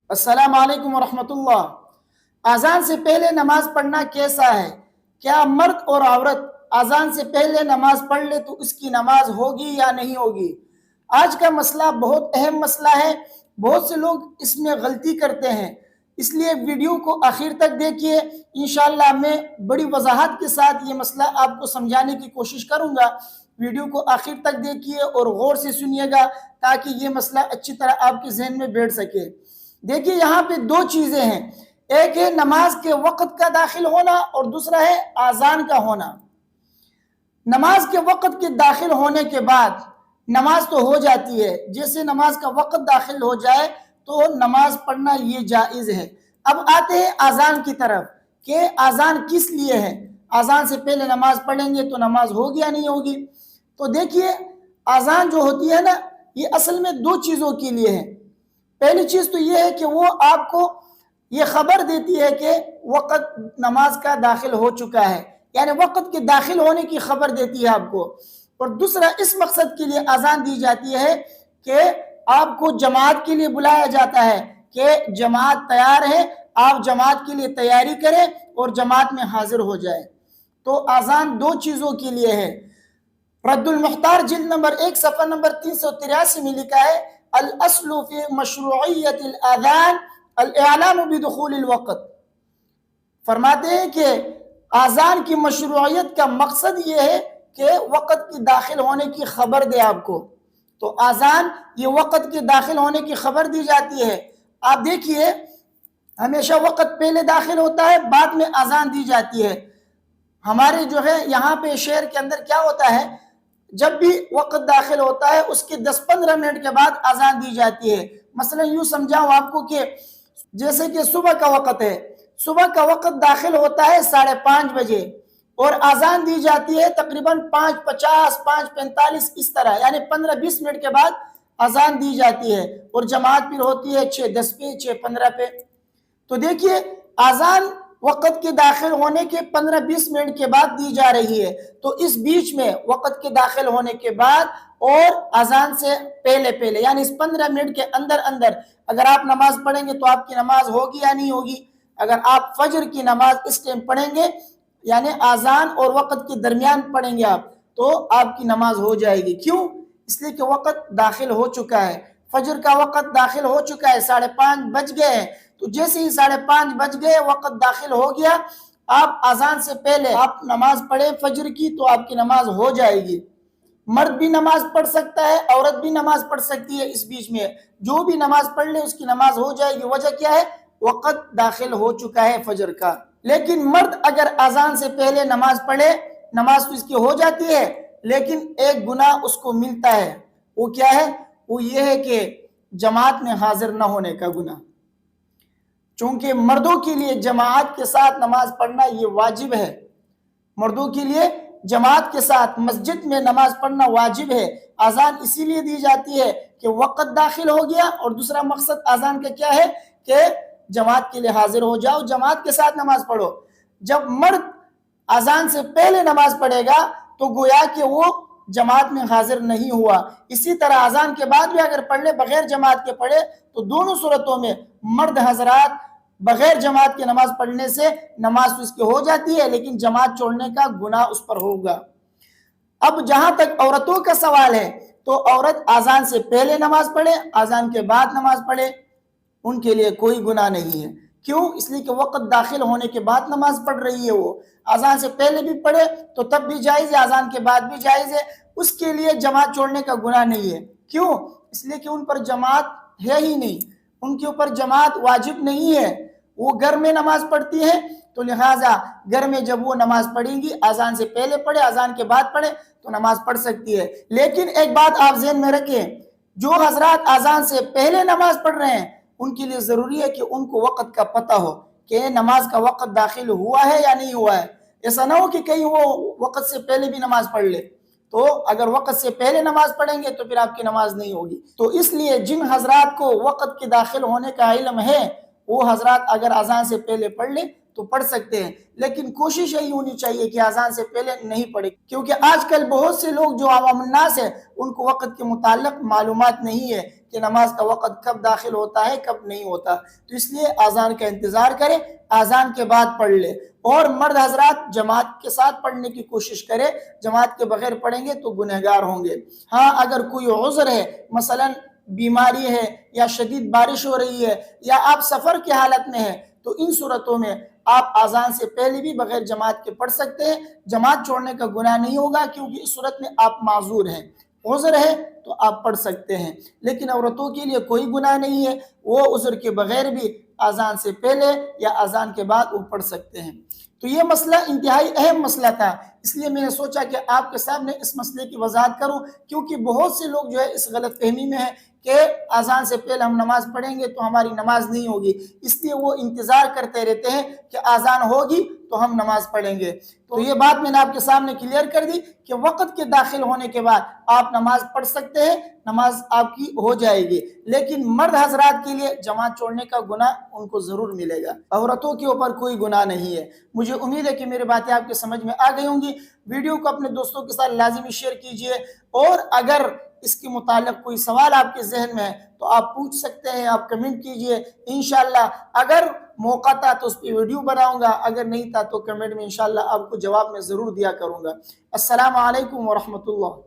السلام علیکم ورحمۃ اللہ۔ اذان سے پہلے نماز پڑھنا کیسا ہے؟ کیا مرد اور عورت اذان سے پہلے نماز پڑھ لے تو اس کی نماز ہوگی یا نہیں ہوگی؟ آج کا مسئلہ بہت اہم مسئلہ ہے، بہت سے لوگ اس میں غلطی کرتے ہیں، اس لیے ویڈیو کو آخر تک دیکھیے۔ انشاءاللہ میں بڑی وضاحت کے ساتھ یہ مسئلہ آپ کو سمجھانے کی کوشش کروں گا۔ ویڈیو کو آخر تک دیکھیے اور غور سے سنیے گا تاکہ یہ مسئلہ اچھی طرح آپ کے ذہن میں بیٹھ سکے۔ دیکھیے یہاں پہ دو چیزیں ہیں، ایک ہے نماز کے وقت کا داخل ہونا اور دوسرا ہے اذان کا ہونا۔ نماز کے وقت کے داخل ہونے کے بعد نماز تو ہو جاتی ہے، جیسے نماز کا وقت داخل ہو جائے تو نماز پڑھنا یہ جائز ہے۔ اب آتے ہیں اذان کی طرف کہ اذان کس لیے ہے، اذان سے پہلے نماز پڑھیں گے تو نماز ہوگی یا نہیں ہوگی؟ تو دیکھیے اذان جو ہوتی ہے نا، یہ اصل میں دو چیزوں کے لیے ہے۔ پہلی چیز تو یہ ہے کہ وہ آپ کو یہ خبر دیتی ہے کہ وقت نماز کا داخل ہو چکا ہے، یعنی وقت کے داخل ہونے کی خبر دیتی ہے آپ کو۔ اور دوسرا اس مقصد کے لیے اذان دی جاتی ہے کہ آپ کو جماعت کے لیے بلایا جاتا ہے کہ جماعت تیار ہے، آپ جماعت کے لیے تیاری کریں اور جماعت میں حاضر ہو جائیں۔ تو اذان دو چیزوں کے لیے ہے۔ رد المختار جلد نمبر 1 صفحہ نمبر 383 میں لکھا ہے الاصل فی مشروعیت الاذان الاعلام بدخول الوقت۔ فرماتے ہیں کہ اذان کی مشروعیت کا مقصد یہ ہے کہ وقت کی داخل ہونے کی خبر دے آپ کو۔ تو اذان یہ وقت کے داخل ہونے کی خبر دی جاتی ہے۔ آپ دیکھیے ہمیشہ وقت پہلے داخل ہوتا ہے، بعد میں اذان دی جاتی ہے۔ ہمارے جو ہے یہاں پہ شہر کے اندر کیا ہوتا ہے، جب بھی وقت داخل ہوتا ہے اس کے 10-15 منٹ کے بعد اذان دی جاتی ہے۔ مثلا یوں سمجھاؤں آپ کو کہ جیسے کہ صبح کا وقت ہے، صبح کا وقت داخل ہوتا ہے 5:30 بجے اور اذان دی جاتی ہے تقریباً 5:50 5:45 اس طرح، یعنی 15-20 منٹ کے بعد اذان دی جاتی ہے اور جماعت پھر ہوتی ہے 6:10 پہ 6:15 پہ۔ تو دیکھیے اذان وقت کے داخل ہونے کے 15-20 منٹ کے بعد دی جا رہی ہے، تو اس بیچ میں وقت کے داخل ہونے کے بعد اور اذان سے پہلے یعنی اس 15 منٹ کے اندر اگر آپ نماز پڑھیں گے تو آپ کی نماز ہوگی یا نہیں ہوگی؟ اگر آپ فجر کی نماز اس ٹائم پڑھیں گے یعنی اذان اور وقت کے درمیان پڑھیں گے آپ، تو آپ کی نماز ہو جائے گی۔ کیوں؟ اس لیے کہ وقت داخل ہو چکا ہے، فجر کا وقت داخل ہو چکا ہے، 5:30 بج گئے ہیں۔ تو جیسے ہی 5:30 بج گئے، وقت داخل ہو گیا، آپ اذان سے پہلے آپ نماز پڑھیں فجر کی تو آپ کی نماز ہو جائے گی۔ مرد بھی نماز پڑھ سکتا ہے، عورت بھی نماز پڑھ سکتی ہے، اس بیچ میں جو بھی نماز پڑھ لے اس کی نماز ہو جائے گی۔ وجہ کیا ہے؟ وقت داخل ہو چکا ہے فجر کا۔ لیکن مرد اگر اذان سے پہلے نماز پڑھے، نماز تو اس کی ہو جاتی ہے، لیکن ایک گناہ اس کو ملتا ہے۔ وہ کیا ہے؟ وہ یہ ہے کہ جماعت میں حاضر نہ ہونے کا گناہ۔ چونکہ مردوں کے لیے جماعت کے ساتھ نماز پڑھنا یہ واجب ہے، مردوں کے لیے جماعت کے ساتھ مسجد میں نماز پڑھنا واجب ہے۔ اذان اسی لیے دی جاتی ہے کہ وقت داخل ہو گیا، اور دوسرا مقصد اذان کا کیا ہے کہ جماعت کے لیے حاضر ہو جاؤ، جماعت کے ساتھ نماز پڑھو۔ جب مرد اذان سے پہلے نماز پڑھے گا تو گویا کہ وہ جماعت میں حاضر نہیں ہوا۔ اسی طرح اذان کے بعد بھی اگر پڑھ لے بغیر جماعت کے پڑھے تو دونوں صورتوں میں مرد حضرات بغیر جماعت کے نماز پڑھنے سے نماز تو اس کی ہو جاتی ہے، لیکن جماعت چھوڑنے کا گناہ اس پر ہوگا۔ اب جہاں تک عورتوں کا سوال ہے تو عورت اذان سے پہلے نماز پڑھے، اذان کے بعد نماز پڑھے، ان کے لیے کوئی گناہ نہیں ہے۔ کیوں؟ اس لیے کہ وقت داخل ہونے کے بعد نماز پڑھ رہی ہے، وہ اذان سے پہلے بھی پڑھے تو تب بھی جائز ہے، اذان کے بعد بھی جائز ہے، اس کے لیے جماعت چھوڑنے کا گناہ نہیں ہے۔ کیوں؟ اس لیے کہ ان پر جماعت ہے ہی نہیں، ان کے اوپر جماعت واجب نہیں ہے، وہ گھر میں نماز پڑھتی ہیں، تو لہٰذا گھر میں جب وہ نماز پڑھیں گی اذان سے پہلے پڑھے اذان کے بعد پڑھے تو نماز پڑھ سکتی ہے۔ لیکن ایک بات آپ ذہن میں رکھیں، جو حضرات اذان سے پہلے نماز پڑھ رہے ہیں ان کے لیے ضروری ہے کہ ان کو وقت کا پتہ ہو کہ نماز کا وقت داخل ہوا ہے یا نہیں ہوا ہے۔ ایسا نہ ہو کہ کہیں وہ وقت سے پہلے بھی نماز پڑھ لے، تو اگر وقت سے پہلے نماز پڑھیں گے تو پھر آپ کی نماز نہیں ہوگی۔ تو اس لیے جن حضرات کو وقت کے داخل ہونے کا علم ہے وہ حضرات اگر اذان سے پہلے پڑھ لیں تو پڑھ سکتے ہیں، لیکن کوشش یہی ہونی چاہیے کہ اذان سے پہلے نہیں پڑھے، کیونکہ آج کل بہت سے لوگ جو عوام الناس ہیں ان کو وقت کے متعلق معلومات نہیں ہے کہ نماز کا وقت کب داخل ہوتا ہے کب نہیں ہوتا، تو اس لیے اذان کا انتظار کرے، اذان کے بعد پڑھ لے۔ اور مرد حضرات جماعت کے ساتھ پڑھنے کی کوشش کرے، جماعت کے بغیر پڑھیں گے تو گنہگار ہوں گے۔ ہاں اگر کوئی عذر ہے، مثلا بیماری ہے یا شدید بارش ہو رہی ہے یا آپ سفر کی حالت میں ہیں، تو ان صورتوں میں آپ اذان سے پہلے بھی بغیر جماعت کے پڑھ سکتے ہیں، جماعت چھوڑنے کا گناہ نہیں ہوگا، کیونکہ اس صورت میں آپ معذور ہیں، عذر ہے تو آپ پڑھ سکتے ہیں۔ لیکن عورتوں کے لیے کوئی گناہ نہیں ہے، وہ عذر کے بغیر بھی اذان سے پہلے یا اذان کے بعد وہ پڑھ سکتے ہیں۔ تو یہ مسئلہ انتہائی اہم مسئلہ تھا، اس لیے میں نے سوچا کہ آپ کے سامنے اس مسئلے کی وضاحت کروں، کیونکہ بہت سے لوگ جو ہے اس غلط فہمی میں ہیں کہ اذان سے پہلے ہم نماز پڑھیں گے تو ہماری نماز نہیں ہوگی، اس لیے وہ انتظار کرتے رہتے ہیں کہ اذان ہوگی تو ہم نماز پڑھیں گے۔ تو یہ بات میں نے آپ کے سامنے کلیئر کر دی کہ وقت کے داخل ہونے کے بعد آپ نماز پڑھ سکتے ہیں، نماز آپ کی ہو جائے گی، لیکن مرد حضرات کے لیے جماعت چھوڑنے کا گناہ ان کو ضرور ملے گا، عورتوں کے اوپر کوئی گناہ نہیں ہے۔ مجھے امید ہے کہ میری باتیں آپ کے سمجھ میں آ گئی ہوں گی۔ ویڈیو کو اپنے دوستوں کے ساتھ لازمی شیئر کیجئے، اور اگر اس کے متعلق کوئی سوال آپ کے ذہن میں ہے تو آپ پوچھ سکتے ہیں، آپ کمنٹ کیجئے، انشاءاللہ اگر موقع تھا تو اس پہ ویڈیو بناؤں گا، اگر نہیں تھا تو کمنٹ میں انشاءاللہ آپ کو جواب میں ضرور دیا کروں گا۔ السلام علیکم ورحمۃ اللہ۔